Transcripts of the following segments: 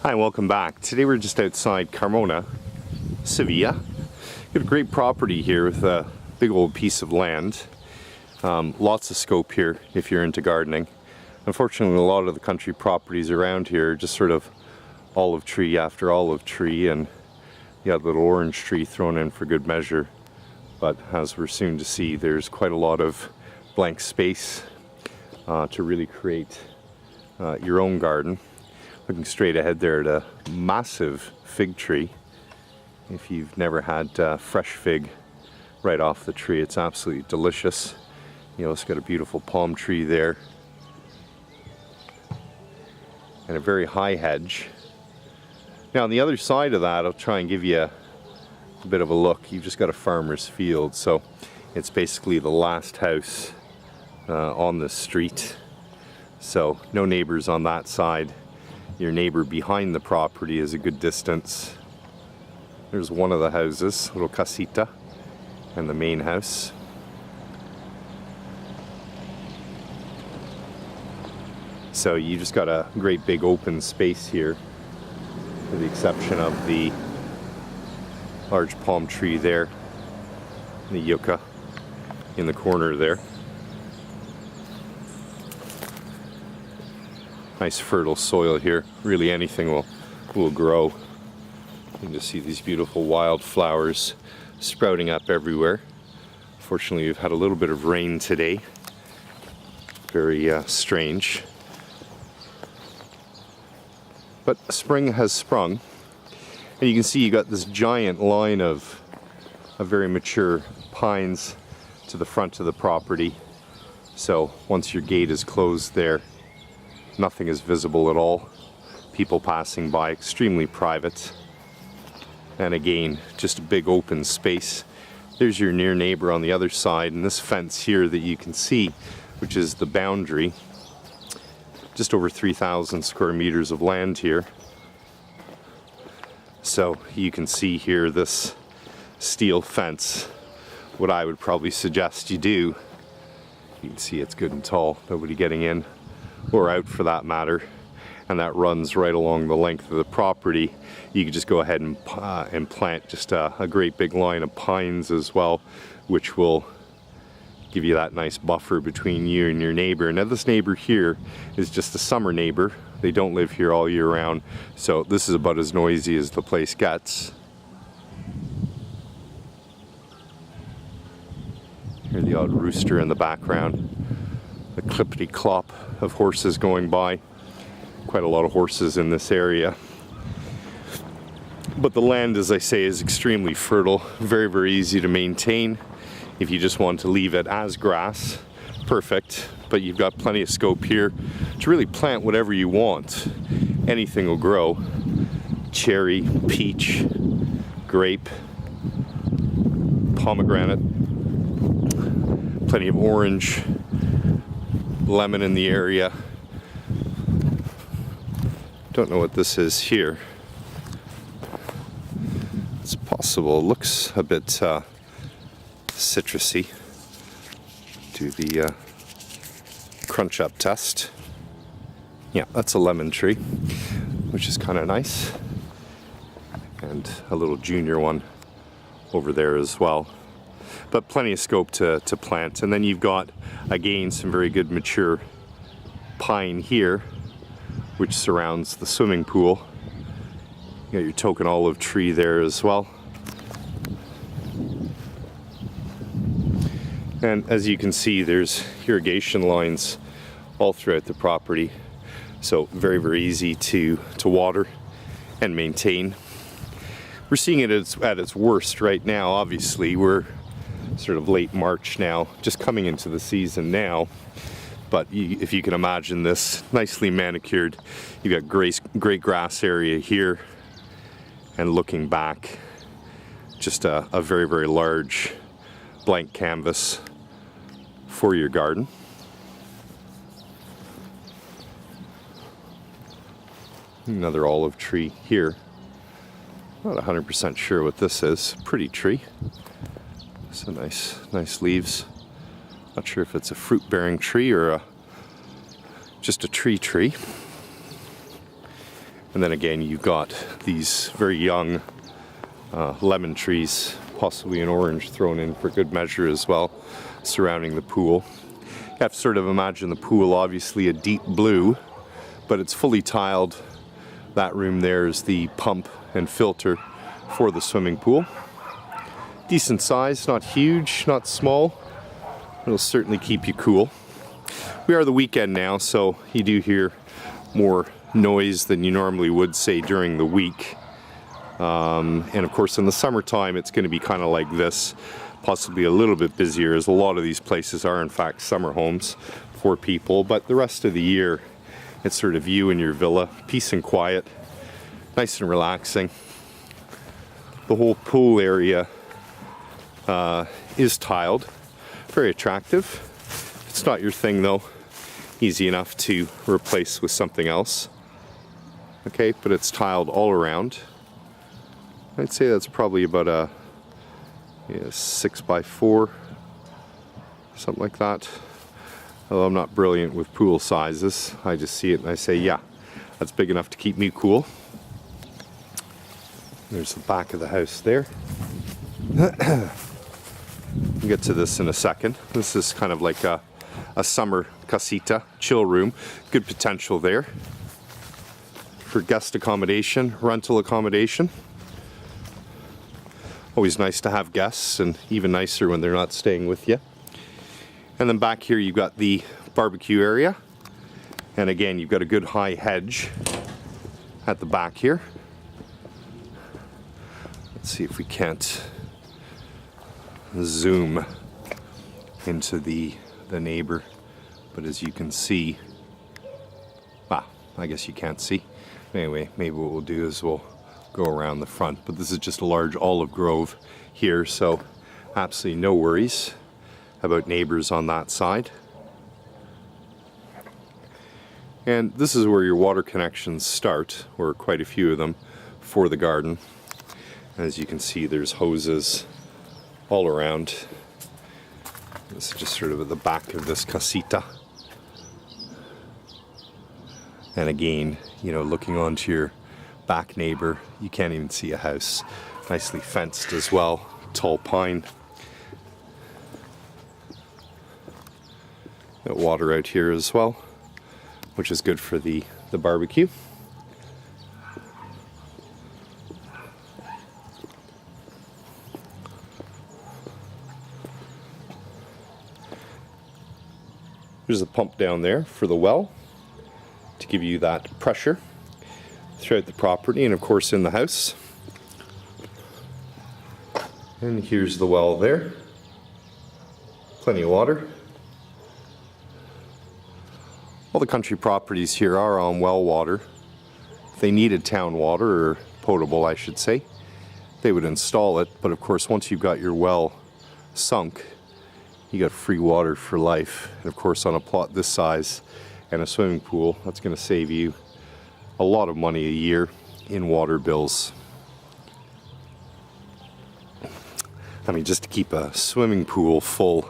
Hi, welcome back. Today we're just outside Carmona, Sevilla. Got a great property here with a big old piece of land. Lots of scope here if you're into gardening. Unfortunately, a lot of the country properties around here are just sort of olive tree after olive tree, and you got a little orange tree thrown in for good measure. But as we're soon to see, there's quite a lot of blank space to really create your own garden. Looking straight ahead there at a massive fig tree. If you've never had fresh fig right off the tree, it's absolutely delicious. You know, it's got a beautiful palm tree there and a very high hedge. Now on the other side of that, I'll try and give you a bit of a look. You've just got a farmer's field, so it's basically the last house on the street. So no neighbors on that side. Your neighbor behind the property is a good distance. There's one of the houses, little casita, and the main house. So you just got a great big open space here, with the exception of the large palm tree there, the yucca in the corner there. Nice fertile soil here. Really anything will grow. You can just see these beautiful wildflowers sprouting up everywhere. Fortunately, we've had a little bit of rain today. Very strange. But spring has sprung. And you can see you got this giant line of very mature pines to the front of the property. So once your gate is closed there, nothing is visible at all. People passing by, extremely private. And again, just a big open space. There's your near neighbor on the other side, and this fence here that you can see, which is the boundary. Just over 3,000 square meters of land here. So you can see here this steel fence. What I would probably suggest you do, you can see it's good and tall, nobody getting in or out for that matter, and that runs right along the length of the property. You could just go ahead and plant just a great big line of pines as well, which will give you that nice buffer between you and your neighbor. Now this neighbor here is just a summer neighbor. They don't live here all year round, so this is about as noisy as the place gets. Hear the odd rooster in the background. The clippity-clop of horses going by. Quite a lot of horses in this area. But the land, as I say, is extremely fertile. Very, very easy to maintain. If you just want to leave it as grass, perfect. But you've got plenty of scope here to really plant whatever you want. Anything will grow. Cherry, peach, grape, pomegranate, plenty of orange, lemon in the area. Don't know what this is here. It's possible. It looks a bit citrusy. Do the crunch up test. Yeah, that's a lemon tree, which is kind of nice. And a little junior one over there as well. But plenty of scope to plant. And then you've got, again, some very good mature pine here, which surrounds the swimming pool. You got your token olive tree there as well. And as you can see, there's irrigation lines all throughout the property. So very, very easy to water and maintain. We're seeing it at its worst right now. Obviously, we're sort of late March now, just coming into the season now. But if you can imagine this, nicely manicured. You've got great grass area here, and looking back, just a very, very large blank canvas for your garden. Another olive tree here. Not 100% sure what this is. Pretty tree. So nice leaves. Not sure if it's a fruit-bearing tree or just a tree. And then again, you've got these very young lemon trees, possibly an orange thrown in for good measure as well, surrounding the pool. You have to sort of imagine the pool obviously a deep blue, but it's fully tiled. That room there is the pump and filter for the swimming pool. Decent size, not huge, not small. It'll certainly keep you cool. We are the weekend now, so you do hear more noise than you normally would, say, during the week. And of course in the summertime it's going to be kind of like this, possibly a little bit busier, as a lot of these places are in fact summer homes for people. But the rest of the year it's sort of you and your villa, peace and quiet, nice and relaxing. The whole pool area is tiled, very attractive. If it's not your thing though, easy enough to replace with something else. Okay, but it's tiled all around. I'd say that's probably about a 6x4, something like that. Although I'm not brilliant with pool sizes, I just see it and I say, yeah, that's big enough to keep me cool. There's the back of the house there. We'll get to this in a second. This is kind of like a summer casita, chill room. Good potential there for guest accommodation, rental accommodation. Always nice to have guests, and even nicer when they're not staying with you. And then back here you've got the barbecue area. And again, you've got a good high hedge at the back here. Let's see if we can't zoom into the neighbor. But as you can see, I guess you can't see. Anyway, maybe what we'll do is we'll go around the front, but this is just a large olive grove here, so absolutely no worries about neighbors on that side. And this is where your water connections start, or quite a few of them, for the garden. As you can see, there's hoses all around. This is just sort of at the back of this casita. And again, you know, looking onto your back neighbor, you can't even see a house. Nicely fenced as well, tall pine. Got water out here as well, which is good for the barbecue. There's a pump down there for the well to give you that pressure throughout the property, and of course in the house. And here's the well there. Plenty of water. All the country properties here are on well water. If they needed town water, or potable I should say, they would install it. But of course once you've got your well sunk, you got free water for life. And of course on a plot this size and a swimming pool, that's going to save you a lot of money a year in water bills. I mean, just to keep a swimming pool full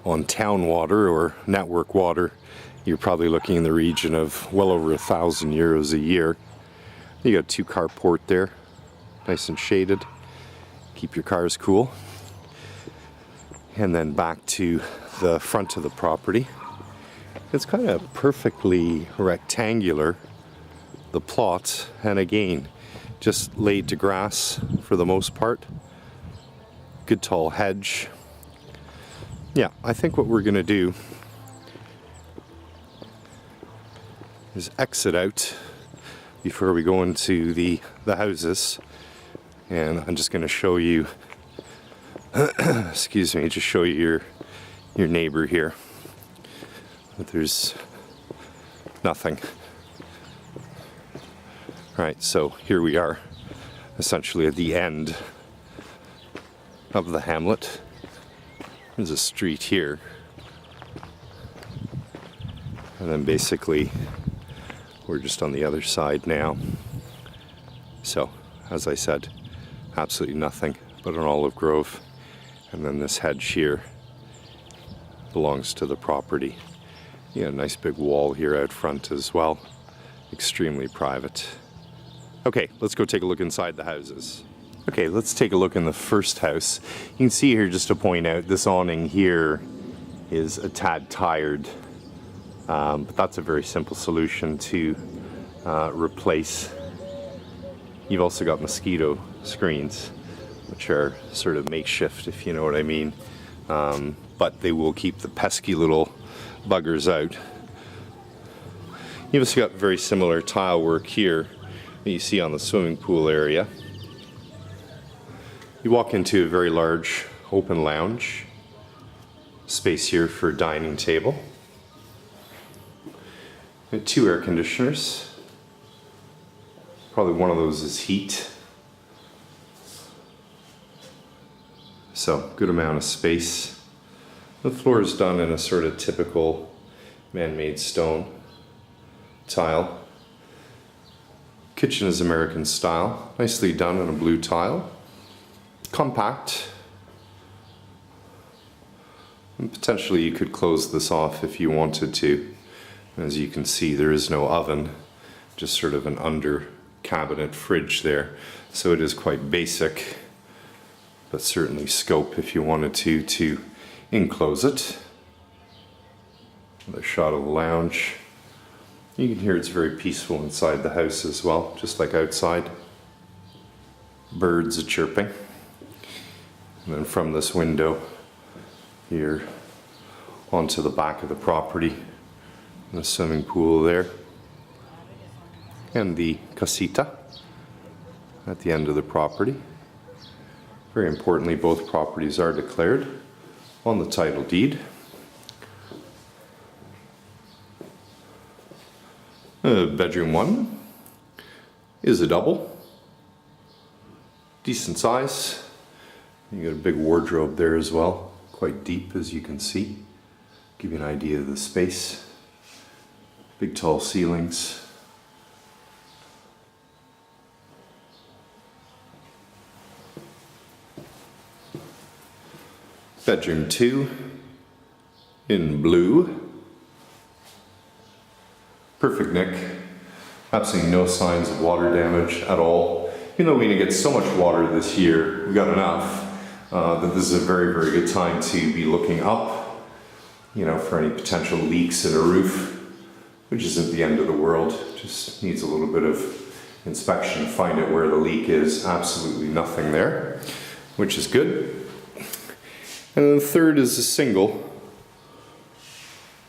on town water or network water, you're probably looking in the region of well over €1,000 a year. You got a 2-car port there, nice and shaded. Keep your cars cool. And then back to the front of the property. It's kind of perfectly rectangular, the plot, and again, just laid to grass for the most part. Good tall hedge. Yeah, I think what we're going to do is exit out before we go into the houses, and I'm just going to show you excuse me, just show you your neighbor here. But there's nothing. Right, so here we are, essentially at the end of the hamlet. There's a street here, and then basically we're just on the other side now. So, as I said, absolutely nothing but an olive grove, and then this hedge here belongs to the property. You got a nice big wall here out front as well, extremely private. Okay, let's go take a look inside the houses. Okay, let's take a look in the first house. You can see here, just to point out, this awning here is a tad tired, but that's a very simple solution to replace. You've also got mosquito screens, which are sort of makeshift, if you know what I mean, but they will keep the pesky little buggers out. You've also got very similar tile work here that you see on the swimming pool area. You walk into a very large open lounge, space here for a dining table. We have 2 air conditioners. Probably one of those is heat. So, good amount of space. The floor is done in a sort of typical man-made stone tile. Kitchen is American style, nicely done in a blue tile. Compact. And potentially you could close this off if you wanted to. As you can see, there is no oven, just sort of an under cabinet fridge there. So it is quite basic, but certainly scope if you wanted to enclose it. Another shot of the lounge. You can hear it's very peaceful inside the house as well, just like outside. Birds are chirping. And then from this window here onto the back of the property, the swimming pool there, and the casita at the end of the property. Very importantly, both properties are declared on the title deed. Bedroom 1 is a double, decent size. You got a big wardrobe there as well, quite deep as you can see. Give you an idea of the space. Big tall ceilings. Bedroom 2 in blue. Perfect nick. Absolutely no signs of water damage at all. Even though we're going to get so much water this year, we got enough that this is a very, very good time to be looking up, for any potential leaks in a roof, which isn't the end of the world. Just needs a little bit of inspection to find out where the leak is. Absolutely nothing there, which is good. And then the third is a single.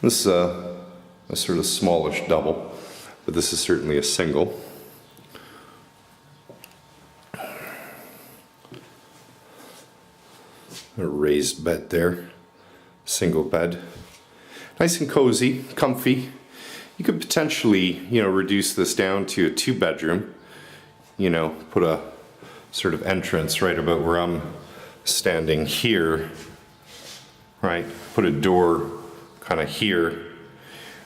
This is a sort of smallish double, but this is certainly a single. A raised bed there, single bed. Nice and cozy, comfy. You could potentially, reduce this down to a 2-bedroom, put a sort of entrance right about where I'm standing here, right? Put a door kind of here.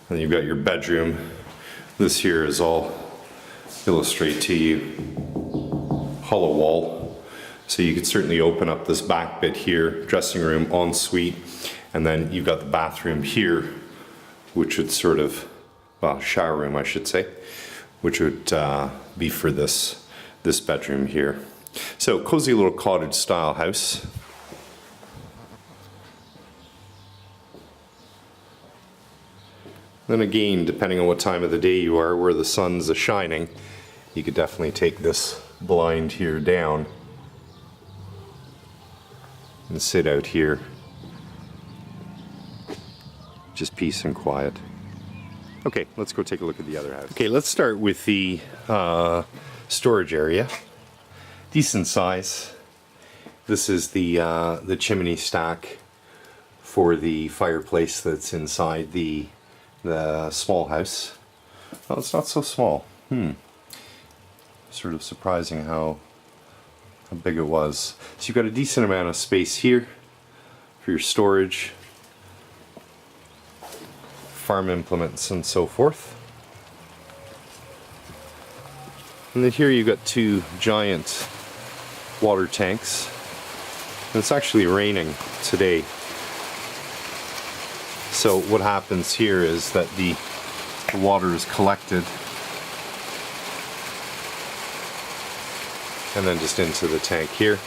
And you've got your bedroom. This here is all, illustrate to you, hollow wall. So you could certainly open up this back bit here, dressing room, ensuite, and then you've got the bathroom here, which would sort of, shower room I should say, which would be for this bedroom here. So cozy little cottage style house. Then again, depending on what time of the day you are, where the sun's shining, you could definitely take this blind here down and sit out here. Just peace and quiet. Okay, let's go take a look at the other house. Okay, let's start with the storage area. Decent size. This is the chimney stack for the fireplace that's inside the small house. Oh, it's not so small. Sort of surprising how big it was. So you've got a decent amount of space here for your storage, farm implements and so forth. And then here you've got 2 giant water tanks. And it's actually raining today. So what happens here is that the water is collected and then just into the tank here.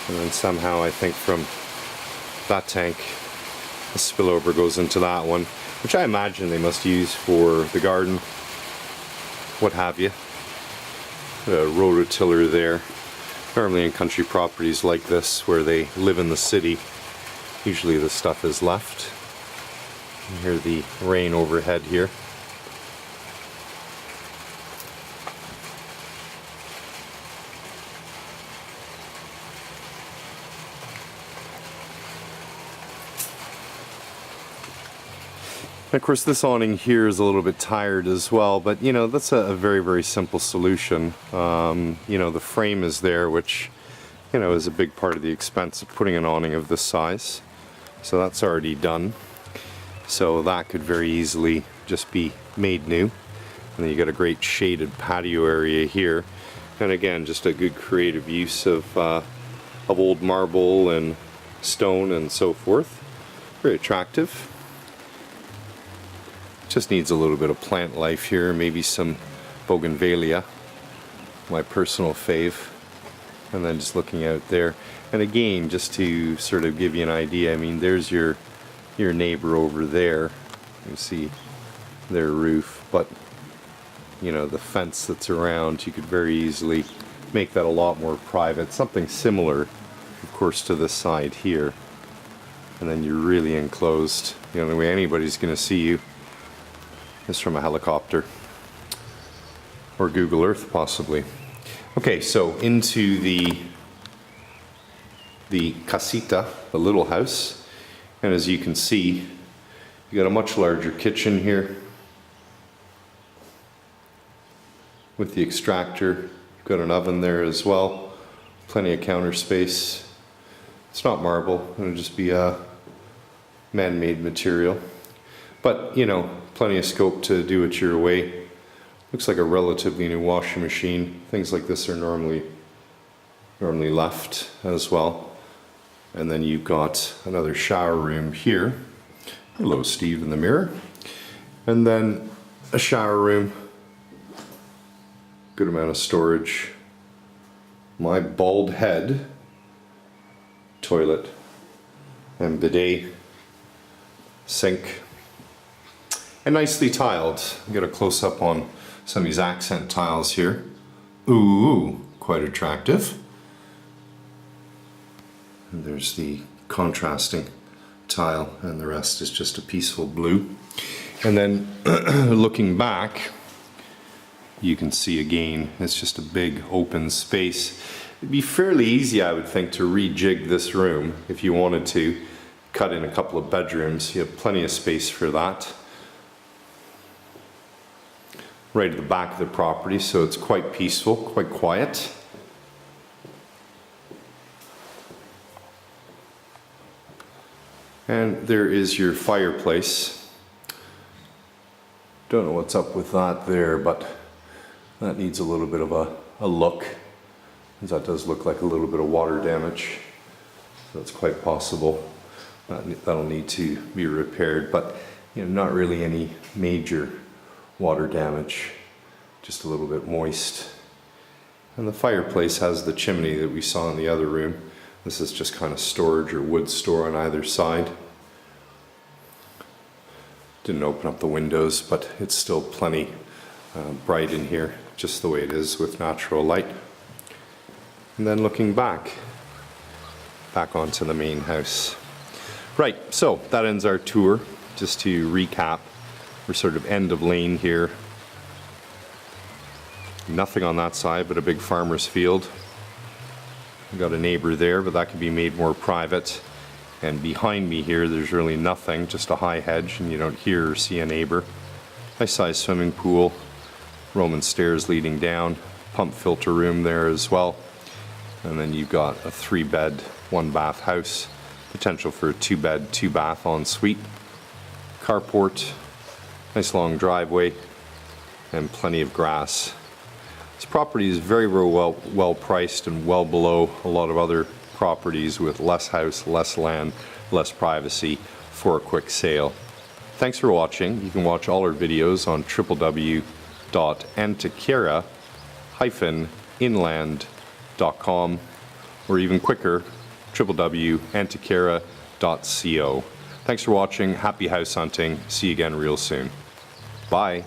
And then somehow I think from that tank the spillover goes into that one, which I imagine they must use for the garden, what have you. A rototiller there. Normally in country properties like this where they live in the city, usually the stuff is left. You hear the rain overhead here. And of course this awning here is a little bit tired as well, but you know, that's a very, very simple solution. You know, the frame is there, which, you know, is a big part of the expense of putting an awning of this size. So that's already done. So that could very easily just be made new. And then you got a great shaded patio area here. And again, just a good creative use of old marble and stone and so forth. Very attractive. Just needs a little bit of plant life here, maybe some bougainvillea, my personal fave. And then just looking out there. And again, just to sort of give you an idea, I mean, there's your neighbor over there. You see their roof, but you know, the fence that's around, you could very easily make that a lot more private. Something similar, of course, to this side here. And then you're really enclosed. The only way anybody's going to see you is from a helicopter or Google Earth possibly. Okay, so into the casita, the little house, and as you can see, you got a much larger kitchen here with the extractor. You've got an oven there as well, plenty of counter space. It's not marble, it'll just be a man-made material, but you know, plenty of scope to do it your way. Looks like a relatively new washing machine. Things like this are normally left as well. And then you've got another shower room here. Hello, Steve, in the mirror. And then a shower room. Good amount of storage. My bald head. Toilet. And bidet. Sink. And nicely tiled. Get a close-up on some of these accent tiles here. Ooh, quite attractive. And there's the contrasting tile, and the rest is just a peaceful blue. And then looking back, you can see again, it's just a big open space. It'd be fairly easy, I would think, to rejig this room if you wanted to. Cut in a couple of bedrooms. You have plenty of space for that. Right at the back of the property, so it's quite peaceful, quite quiet. And there is your fireplace. Don't know what's up with that there, but that needs a little bit of a look. That does look like a little bit of water damage. So it's quite possible that'll need to be repaired, but you know, not really any major water damage, just a little bit moist. And the fireplace has the chimney that we saw in the other room. This is just kind of storage or wood store on either side. Didn't open up the windows, but it's still plenty bright in here, just the way it is with natural light. And then looking back onto the main house. Right, so that ends our tour. Just to recap, we're sort of end of lane here. Nothing on that side but a big farmer's field. We've got a neighbor there, but that can be made more private. And behind me here, there's really nothing, just a high hedge, and you don't hear or see a neighbor. Nice sized swimming pool, Roman stairs leading down, pump filter room there as well. And then you've got a 3-bed, 1-bath house, potential for a 2-bed, 2-bath ensuite. Carport, nice long driveway, and plenty of grass. This property is very, very well priced and well below a lot of other properties with less house, less land, less privacy for a quick sale. Thanks for watching. You can watch all our videos on www.antiquera-sevilla.com. www.antiquera-inland.com, or even quicker, www.antiquera.co. Thanks for watching. Happy house hunting. See you again real soon. Bye.